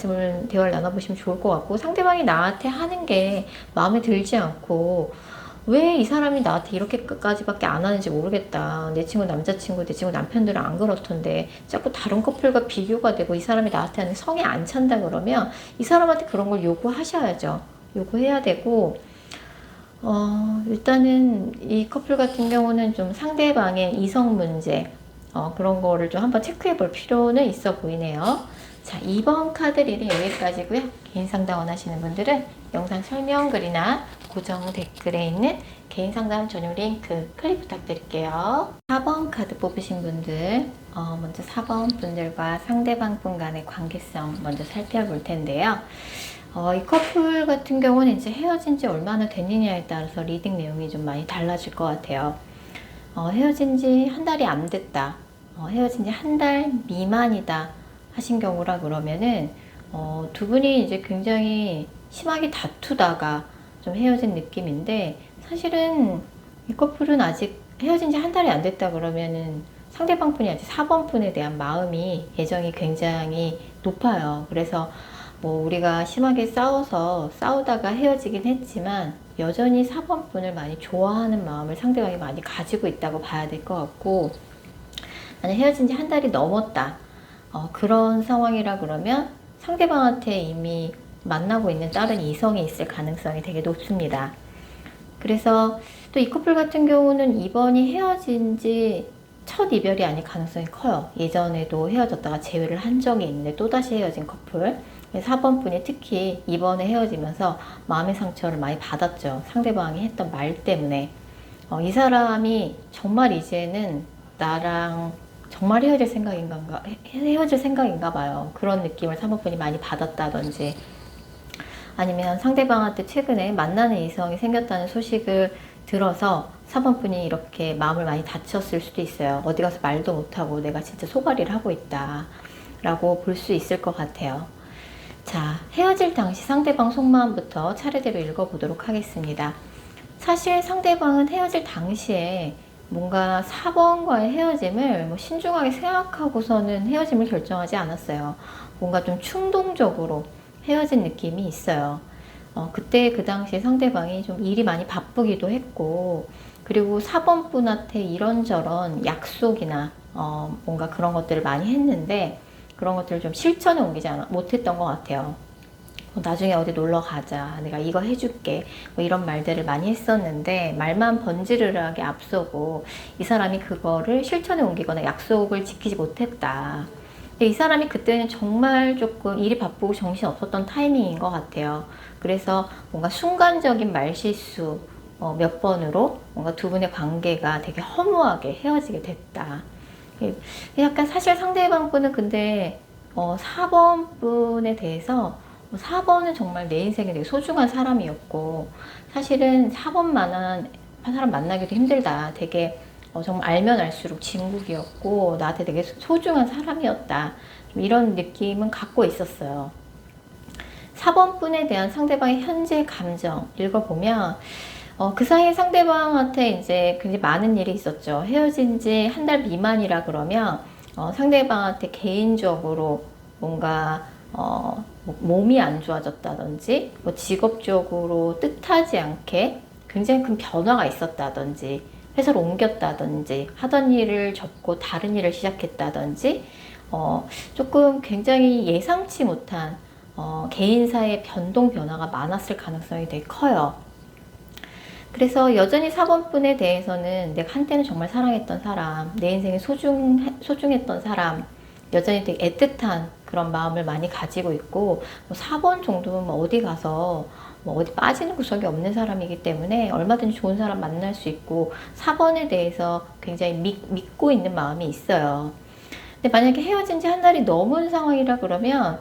대화를 나눠보시면 좋을 것 같고, 상대방이 나한테 하는 게 마음에 들지 않고, 왜 이 사람이 나한테 이렇게까지밖에 안 하는지 모르겠다. 내 친구 남자친구, 내 친구 남편들은 안 그렇던데 자꾸 다른 커플과 비교가 되고 이 사람이 나한테 성에 안 찬다 그러면 이 사람한테 그런 걸 요구하셔야죠. 요구해야 되고 일단은 이 커플 같은 경우는 좀 상대방의 이성 문제 그런 거를 좀 한번 체크해 볼 필요는 있어 보이네요. 자, 2번 카드 리딩 여기까지고요. 개인 상담 원하시는 분들은 영상 설명글이나 고정 댓글에 있는 개인 상담 전용 링크 클릭 부탁드릴게요. 4번 카드 뽑으신 분들 먼저 4번 분들과 상대방 분 간의 관계성 먼저 살펴볼 텐데요. 이 커플 같은 경우는 이제 헤어진 지 얼마나 됐느냐에 따라서 리딩 내용이 좀 많이 달라질 것 같아요. 헤어진 지 한 달이 안 됐다. 헤어진 지 한 달 미만이다 하신 경우라 그러면은 두 분이 이제 굉장히 심하게 다투다가 좀 헤어진 느낌인데, 사실은 이 커플은 아직 헤어진 지 한 달이 안 됐다 그러면은 상대방 분이 아직 4번 분에 대한 마음이, 애정이 굉장히 높아요. 그래서 뭐 우리가 심하게 싸우다가 헤어지긴 했지만 여전히 4번 분을 많이 좋아하는 마음을 상대방이 많이 가지고 있다고 봐야 될 것 같고, 만약 헤어진 지 한 달이 넘었다 그런 상황이라 그러면 상대방한테 이미 만나고 있는 다른 이성이 있을 가능성이 되게 높습니다. 그래서 또 이 커플 같은 경우는 이번이 헤어진 지 첫 이별이 아닐 가능성이 커요. 예전에도 헤어졌다가 재회를 한 적이 있는데 또다시 헤어진 커플. 4번 분이 특히 이번에 헤어지면서 마음의 상처를 많이 받았죠. 상대방이 했던 말 때문에. 이 사람이 정말 이제는 나랑 정말 헤어질 생각인가 봐요. 그런 느낌을 3번 분이 많이 받았다든지, 아니면 상대방한테 최근에 만나는 이성이 생겼다는 소식을 들어서 4번 분이 이렇게 마음을 많이 다쳤을 수도 있어요. 어디 가서 말도 못하고 내가 진짜 소갈이를 하고 있다 라고 볼 수 있을 것 같아요. 자, 헤어질 당시 상대방 속마음부터 차례대로 읽어보도록 하겠습니다. 사실 상대방은 헤어질 당시에 뭔가 4번과의 헤어짐을 뭐 신중하게 생각하고서는 헤어짐을 결정하지 않았어요. 뭔가 좀 충동적으로 헤어진 느낌이 있어요. 그때 그 당시에 상대방이 좀 일이 많이 바쁘기도 했고, 그리고 4번 분한테 이런저런 약속이나 뭔가 그런 것들을 많이 했는데 그런 것들을 좀 실천에 옮기지 못했던 것 같아요. 나중에 어디 놀러 가자, 내가 이거 해줄게, 뭐 이런 말들을 많이 했었는데 말만 번지르르하게 앞서고 이 사람이 그거를 실천에 옮기거나 약속을 지키지 못했다. 근데 이 사람이 그때는 정말 조금 일이 바쁘고 정신 없었던 타이밍인 것 같아요. 그래서 뭔가 순간적인 말실수 몇 번으로 뭔가 두 분의 관계가 되게 허무하게 헤어지게 됐다. 약간 사실 상대방 분은 근데 4번 분에 대해서 4번은 정말 내 인생에 되게 소중한 사람이었고, 사실은 4번만한 사람 만나기도 힘들다. 되게 정말 알면 알수록 진국이었고 나한테 되게 소중한 사람이었다. 좀 이런 느낌은 갖고 있었어요. 4번 분에 대한 상대방의 현재 감정 읽어보면 그 사이에 상대방한테 이제 굉장히 많은 일이 있었죠. 헤어진 지 한 달 미만이라 그러면 상대방한테 개인적으로 뭔가 몸이 안 좋아졌다든지, 뭐 직업적으로 뜻하지 않게 굉장히 큰 변화가 있었다든지, 회사를 옮겼다든지, 하던 일을 접고 다른 일을 시작했다든지, 조금 굉장히 예상치 못한 개인사의 변동 변화가 많았을 가능성이 되게 커요. 그래서 여전히 4번 분에 대해서는 내가 한때는 정말 사랑했던 사람, 내 인생에 소중했던 사람, 여전히 되게 애틋한 그런 마음을 많이 가지고 있고, 4번 정도면 뭐 어디 가서 뭐 어디 빠지는 구석이 없는 사람이기 때문에 얼마든지 좋은 사람 만날 수 있고 4번에 대해서 굉장히 믿고 있는 마음이 있어요. 근데 만약에 헤어진 지 한 달이 넘은 상황이라 그러면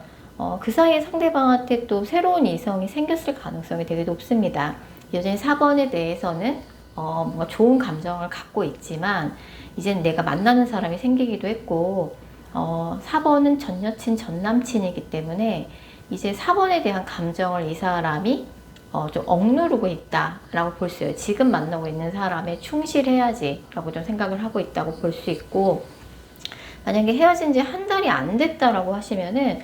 그 사이에 상대방한테 또 새로운 이성이 생겼을 가능성이 되게 높습니다. 여전히 4번에 대해서는 뭔가 좋은 감정을 갖고 있지만 이제는 내가 만나는 사람이 생기기도 했고 4번은 전 여친 전 남친이기 때문에 이제 4번에 대한 감정을 이 사람이 좀 억누르고 있다 라고 볼 수 있어요. 지금 만나고 있는 사람에 충실해야지 라고 좀 생각을 하고 있다고 볼 수 있고, 만약에 헤어진 지 한 달이 안 됐다라고 하시면은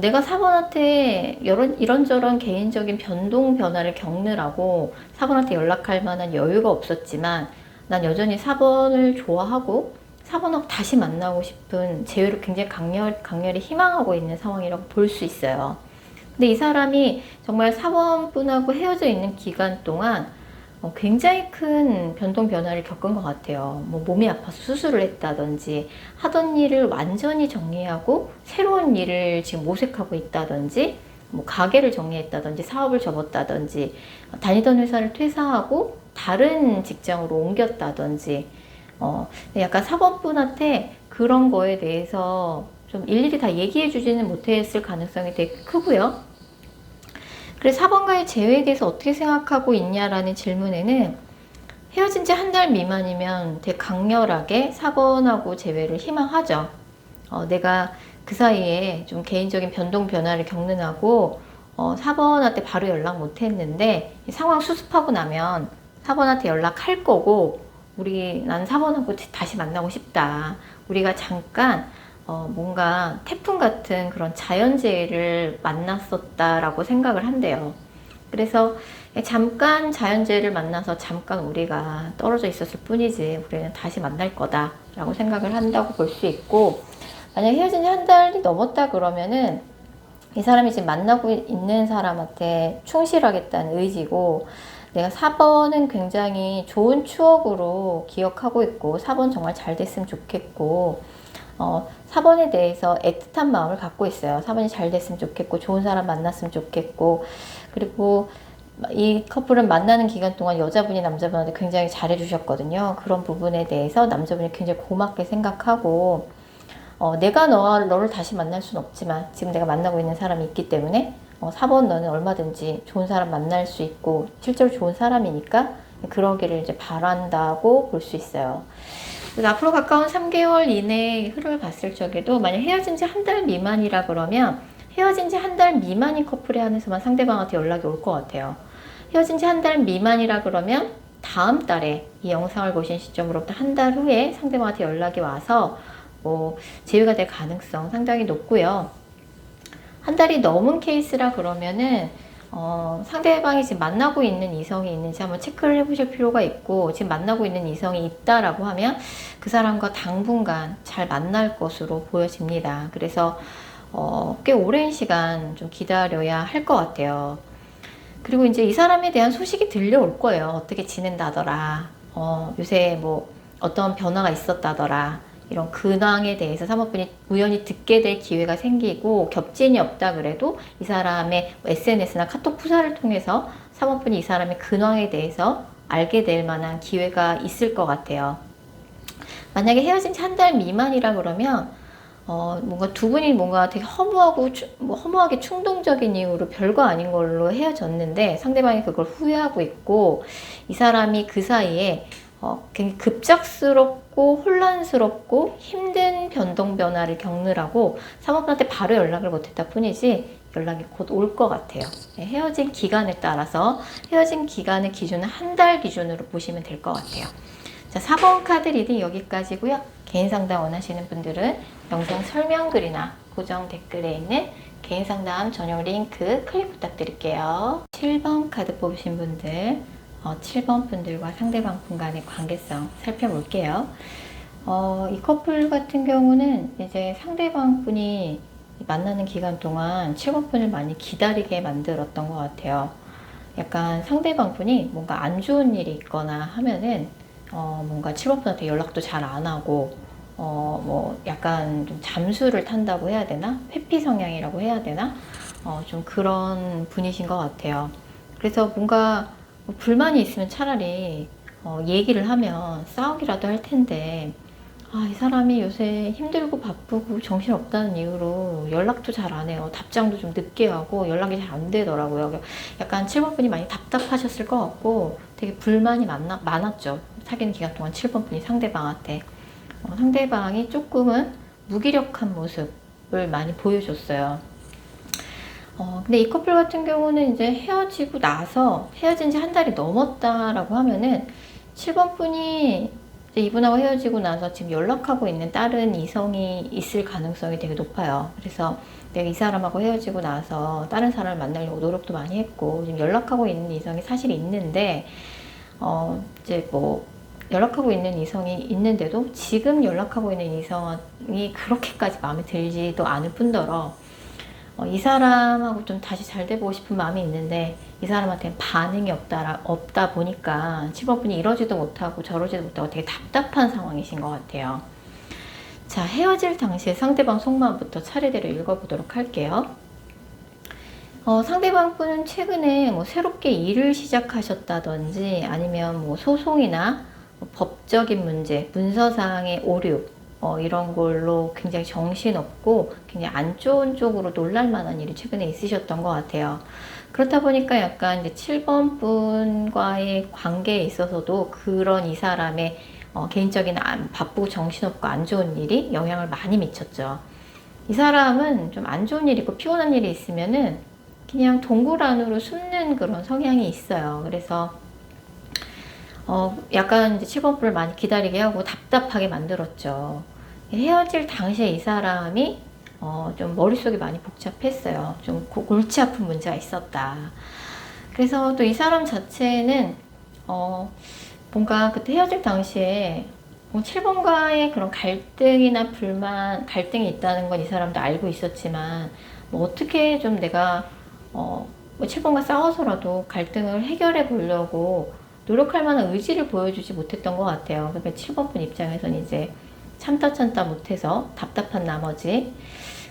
내가 4번한테 이런저런 개인적인 변동 변화를 겪느라고 4번한테 연락할 만한 여유가 없었지만 난 여전히 4번을 좋아하고 4번하고 다시 만나고 싶은 재회를 굉장히 강렬히 희망하고 있는 상황이라고 볼 수 있어요. 근데 이 사람이 정말 4번 분하고 헤어져 있는 기간 동안 굉장히 큰 변동 변화를 겪은 것 같아요. 뭐 몸이 아파서 수술을 했다든지 하던 일을 완전히 정리하고 새로운 일을 지금 모색하고 있다든지 뭐 가게를 정리했다든지 사업을 접었다든지 다니던 회사를 퇴사하고 다른 직장으로 옮겼다든지 약간 4번 분한테 그런 거에 대해서 좀 일일이 다 얘기해 주지는 못했을 가능성이 되게 크고요. 그래서 4번과의 재회에 대해서 어떻게 생각하고 있냐라는 질문에는 헤어진 지 한 달 미만이면 되게 강렬하게 4번하고 재회를 희망하죠. 내가 그 사이에 좀 개인적인 변동 변화를 겪는 하고 4번한테 바로 연락 못 했는데 상황 수습하고 나면 4번한테 연락할 거고 난 4번하고 다시 만나고 싶다. 우리가 잠깐 뭔가 태풍 같은 그런 자연재해를 만났었다라고 생각을 한대요. 그래서 잠깐 자연재해를 만나서 잠깐 우리가 떨어져 있었을 뿐이지 우리는 다시 만날 거다라고 생각을 한다고 볼 수 있고, 만약에 헤어진 지 한 달이 넘었다 그러면은 이 사람이 지금 만나고 있는 사람한테 충실하겠다는 의지고, 내가 4번은 굉장히 좋은 추억으로 기억하고 있고 4번 정말 잘 됐으면 좋겠고 4번에 대해서 애틋한 마음을 갖고 있어요. 4번이 잘 됐으면 좋겠고 좋은 사람 만났으면 좋겠고, 그리고 이 커플은 만나는 기간 동안 여자분이 남자분한테 굉장히 잘해 주셨거든요. 그런 부분에 대해서 남자분이 굉장히 고맙게 생각하고 내가 너를 다시 만날 수는 없지만 지금 내가 만나고 있는 사람이 있기 때문에 4번 너는 얼마든지 좋은 사람 만날 수 있고 실제로 좋은 사람이니까 그러기를 이제 바란다고 볼 수 있어요. 그래서 앞으로 가까운 3개월 이내의 흐름을 봤을 적에도 만약 헤어진 지 한 달 미만이라 그러면 헤어진 지 한 달 미만인 커플에 한해서만 상대방한테 연락이 올 것 같아요. 헤어진 지 한 달 미만이라 그러면 다음 달에 이 영상을 보신 시점으로부터 한 달 후에 상대방한테 연락이 와서 재회가 될 가능성 상당히 높고요. 한 달이 넘은 케이스라 그러면은 상대방이 지금 만나고 있는 이성이 있는지 한번 체크를 해보실 필요가 있고, 지금 만나고 있는 이성이 있다라고 하면 그 사람과 당분간 잘 만날 것으로 보여집니다. 그래서 꽤 오랜 시간 좀 기다려야 할 것 같아요. 그리고 이제 이 사람에 대한 소식이 들려올 거예요. 어떻게 지낸다더라, 요새 뭐 어떤 변화가 있었다더라, 이런 근황에 대해서 사모분이 우연히 듣게 될 기회가 생기고, 겹진이 없다 그래도 이 사람의 SNS나 카톡 푸사를 통해서 사모분이 이 사람의 근황에 대해서 알게 될 만한 기회가 있을 것 같아요. 만약에 헤어진 지 한 달 미만이라 그러면 뭔가 두 분이 뭔가 되게 허무하게 충동적인 이유로 별거 아닌 걸로 헤어졌는데 상대방이 그걸 후회하고 있고, 이 사람이 그 사이에 굉장히 급작스럽고 혼란스럽고 힘든 변동 변화를 겪느라고 사모분한테 바로 연락을 못했다 뿐이지 연락이 곧 올 것 같아요. 헤어진 기간에 따라서 헤어진 기간의 기준은 한 달 기준으로 보시면 될 것 같아요. 자, 4번 카드 리딩 여기까지고요. 개인 상담 원하시는 분들은 영상 설명글이나 고정 댓글에 있는 개인 상담 전용 링크 클릭 부탁드릴게요. 7번 카드 뽑으신 분들, 7번 분들과 상대방 분 간의 관계성 살펴볼게요. 이 커플 같은 경우는 이제 상대방 분이 만나는 기간 동안 7번 분을 많이 기다리게 만들었던 것 같아요. 약간 상대방 분이 뭔가 안 좋은 일이 있거나 하면은 뭔가 7번 분한테 연락도 잘 안 하고 뭐 약간 좀 잠수를 탄다고 해야 되나? 회피 성향이라고 해야 되나? 좀 그런 분이신 것 같아요. 그래서 뭔가 불만이 있으면 차라리 얘기를 하면 싸우기라도 할 텐데, 이 사람이 요새 힘들고 바쁘고 정신없다는 이유로 연락도 잘 안 해요. 답장도 좀 늦게 하고 연락이 잘 안 되더라고요. 약간 7번 분이 많이 답답하셨을 것 같고 되게 불만이 많았죠. 사귀는 기간 동안 7번 분이 상대방한테. 상대방이 조금은 무기력한 모습을 많이 보여줬어요. 근데 이 커플 같은 경우는 이제 헤어지고 나서 헤어진 지 한 달이 넘었다라고 하면은 7번 분이 근데 이분하고 헤어지고 나서 지금 연락하고 있는 다른 이성이 있을 가능성이 되게 높아요. 그래서 내가 이 사람하고 헤어지고 나서 다른 사람을 만나려고 노력도 많이 했고 지금 연락하고 있는 이성이 사실 있는데 이제 뭐 연락하고 있는 이성이 있는데도 지금 연락하고 있는 이성이 그렇게까지 마음에 들지도 않을 뿐더러 이 사람하고 좀 다시 잘 돼보고 싶은 마음이 있는데 이 사람한테는 반응이 없다 보니까 7번분이 이러지도 못하고 저러지도 못하고 되게 답답한 상황이신 것 같아요. 자, 헤어질 당시에 상대방 속마음부터 차례대로 읽어보도록 할게요. 상대방 분은 최근에 뭐 새롭게 일을 시작하셨다든지 아니면 뭐 소송이나 뭐 법적인 문제, 문서상의 오류 이런 걸로 굉장히 정신없고 굉장히 안 좋은 쪽으로 놀랄 만한 일이 최근에 있으셨던 것 같아요. 그렇다 보니까 약간 이제 7번 분과의 관계에 있어서도 그런 이 사람의 개인적인 바쁘고 정신없고 안 좋은 일이 영향을 많이 미쳤죠. 이 사람은 좀 안 좋은 일 있고 피곤한 일이 있으면은 그냥 동굴 안으로 숨는 그런 성향이 있어요. 그래서 약간 이제 7번 분을 많이 기다리게 하고 답답하게 만들었죠. 헤어질 당시에 이 사람이 좀 머릿속이 많이 복잡했어요. 좀 골치 아픈 문제가 있었다. 그래서 또 이 사람 자체는 뭔가 그때 헤어질 당시에 7번과의 그런 갈등이나 불만, 갈등이 있다는 건 이 사람도 알고 있었지만 뭐 어떻게 좀 내가 뭐 7번과 싸워서라도 갈등을 해결해 보려고 노력할 만한 의지를 보여주지 못했던 것 같아요. 그러니까 7번 분 입장에서는 이제 참다 못해서 답답한 나머지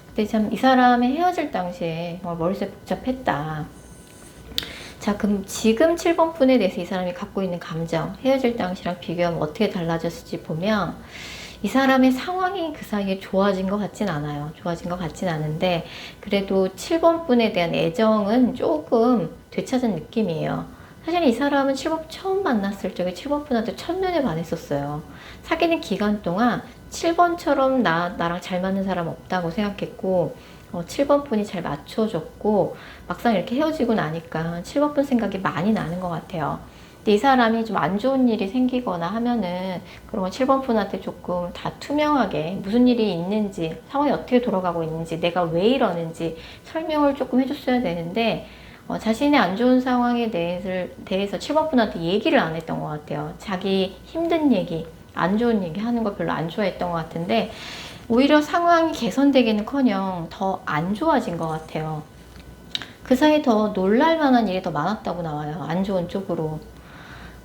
근데 참 이 사람의 헤어질 당시에 머릿속이 복잡했다. 자, 그럼 지금 7번 분에 대해서 이 사람이 갖고 있는 감정, 헤어질 당시랑 비교하면 어떻게 달라졌을지 보면 이 사람의 상황이 그 사이에 좋아진 것 같진 않아요. 좋아진 것 같진 않은데 그래도 7번 분에 대한 애정은 조금 되찾은 느낌이에요. 사실 이 사람은 7번 처음 만났을 적에 7번 분한테 첫눈에 반했었어요. 사귀는 기간 동안 7번처럼 나랑 잘 맞는 사람 없다고 생각했고 7번 분이 잘 맞춰줬고 막상 이렇게 헤어지고 나니까 7번 분 생각이 많이 나는 것 같아요. 근데 이 사람이 좀 안 좋은 일이 생기거나 하면은 그런 건 7번 분한테 조금 다 투명하게 무슨 일이 있는지 상황이 어떻게 돌아가고 있는지 내가 왜 이러는지 설명을 조금 해줬어야 되는데 자신의 안 좋은 상황에 대해서 7번 분한테 얘기를 안 했던 것 같아요. 자기 힘든 얘기, 안 좋은 얘기 하는 거 별로 안 좋아했던 것 같은데 오히려 상황이 개선되기는커녕 더 안 좋아진 것 같아요. 그 사이에 더 놀랄 만한 일이 더 많았다고 나와요. 안 좋은 쪽으로.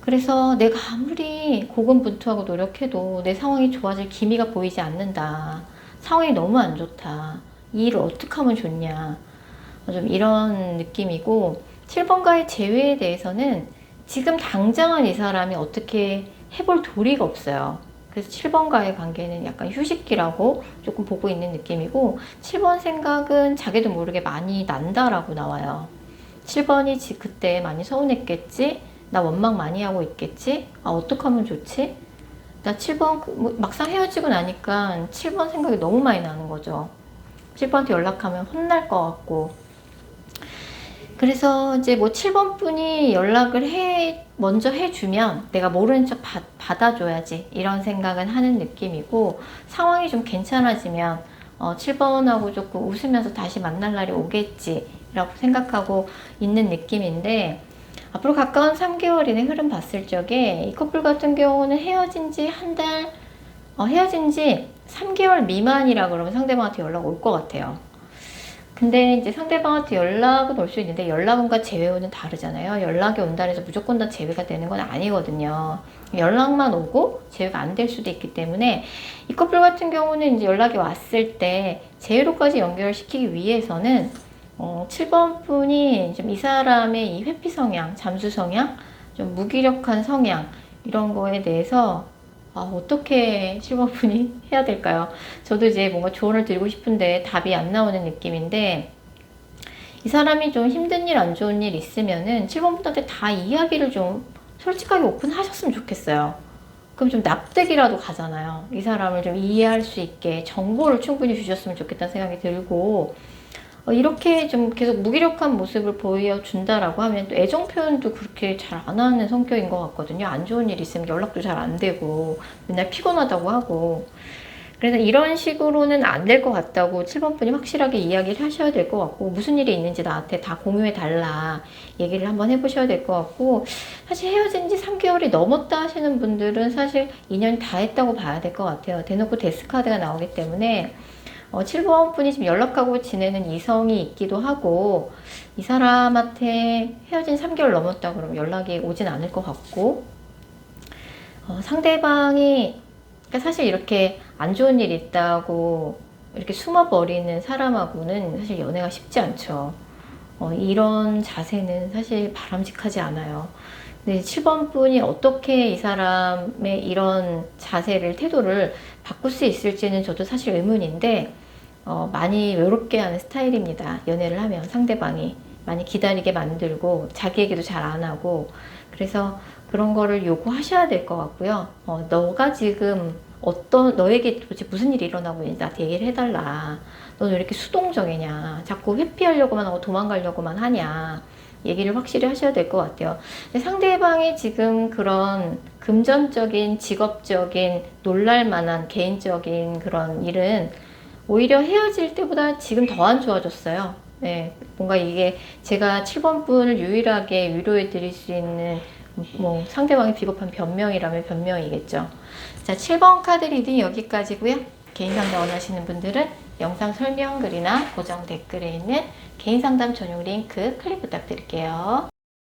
그래서 내가 아무리 고군분투하고 노력해도 내 상황이 좋아질 기미가 보이지 않는다. 상황이 너무 안 좋다. 이 일을 어떻게 하면 좋냐. 좀 이런 느낌이고 7번과의 재회에 대해서는 지금 당장은 이 사람이 어떻게 해볼 도리가 없어요. 그래서 7번과의 관계는 약간 휴식기라고 조금 보고 있는 느낌이고 7번 생각은 자기도 모르게 많이 난다라고 나와요. 7번이 그때 많이 서운했겠지? 나 원망 많이 하고 있겠지? 어떻게 하면 좋지? 나 7번 막상 헤어지고 나니까 7번 생각이 너무 많이 나는 거죠. 7번한테 연락하면 혼날 것 같고 그래서 이제 뭐 7번 분이 연락을 먼저 해주면 내가 모르는 척 받아줘야지 이런 생각은 하는 느낌이고 상황이 좀 괜찮아지면 7번하고 조금 웃으면서 다시 만날 날이 오겠지 라고 생각하고 있는 느낌인데 앞으로 가까운 3개월인의 흐름 봤을 적에 이 커플 같은 경우는 헤어진 지 3개월 미만이라 그러면 상대방한테 연락 올 것 같아요. 근데 이제 상대방한테 연락은 올 수 있는데 연락은과 재회는 다르잖아요. 연락이 온다 해서 무조건 다 재회가 되는 건 아니거든요. 연락만 오고 재회가 안 될 수도 있기 때문에 이 커플 같은 경우는 이제 연락이 왔을 때 재회로까지 연결시키기 위해서는 7번 분이 좀 이 사람의 이 회피 성향, 잠수 성향, 좀 무기력한 성향 이런 거에 대해서 어떻게 7번 분이 해야 될까요? 저도 이제 뭔가 조언을 드리고 싶은데 답이 안 나오는 느낌인데 이 사람이 좀 힘든 일, 안 좋은 일 있으면은 7번 분한테 다 이야기를 좀 솔직하게 오픈하셨으면 좋겠어요. 그럼 좀 납득이라도 가잖아요. 이 사람을 좀 이해할 수 있게 정보를 충분히 주셨으면 좋겠다는 생각이 들고 이렇게 좀 계속 무기력한 모습을 보여준다라고 하면 또 애정 표현도 그렇게 잘 안 하는 성격인 것 같거든요. 안 좋은 일 있으면 연락도 잘 안 되고 맨날 피곤하다고 하고. 그래서 이런 식으로는 안 될 것 같다고 7번 분이 확실하게 이야기를 하셔야 될 것 같고, 무슨 일이 있는지 나한테 다 공유해 달라 얘기를 한번 해보셔야 될 것 같고, 사실 헤어진 지 3개월이 넘었다 하시는 분들은 사실 인연이 다 했다고 봐야 될 것 같아요. 대놓고 데스카드가 나오기 때문에 7번 분이 지금 연락하고 지내는 이성이 있기도 하고, 이 사람한테 헤어진 3개월 넘었다 그러면 연락이 오진 않을 것 같고, 상대방이, 그러니까 사실 이렇게 안 좋은 일 있다고 이렇게 숨어버리는 사람하고는 사실 연애가 쉽지 않죠. 이런 자세는 사실 바람직하지 않아요. 근데 7번 분이 어떻게 이 사람의 이런 자세를, 태도를 바꿀 수 있을지는 저도 사실 의문인데, 많이 외롭게 하는 스타일입니다. 연애를 하면 상대방이 많이 기다리게 만들고 자기 얘기도 잘 안 하고, 그래서 그런 거를 요구하셔야 될 것 같고요. 너가 지금 너에게 도대체 무슨 일이 일어나고 있는지 나한테 얘기를 해달라. 너는 왜 이렇게 수동적이냐. 자꾸 회피하려고만 하고 도망가려고만 하냐. 얘기를 확실히 하셔야 될 것 같아요. 근데 상대방이 지금 그런 금전적인, 직업적인, 놀랄만한 개인적인 그런 일은 오히려 헤어질 때보다 지금 더 안 좋아졌어요. 네, 뭔가 이게 제가 7번 분을 유일하게 위로해 드릴 수 있는 뭐 상대방이 비겁한 변명이라면 변명이겠죠. 자, 7번 카드 리딩 여기까지고요. 개인 상담 원하시는 분들은 영상 설명글이나 고정 댓글에 있는 개인 상담 전용 링크 클릭 부탁드릴게요.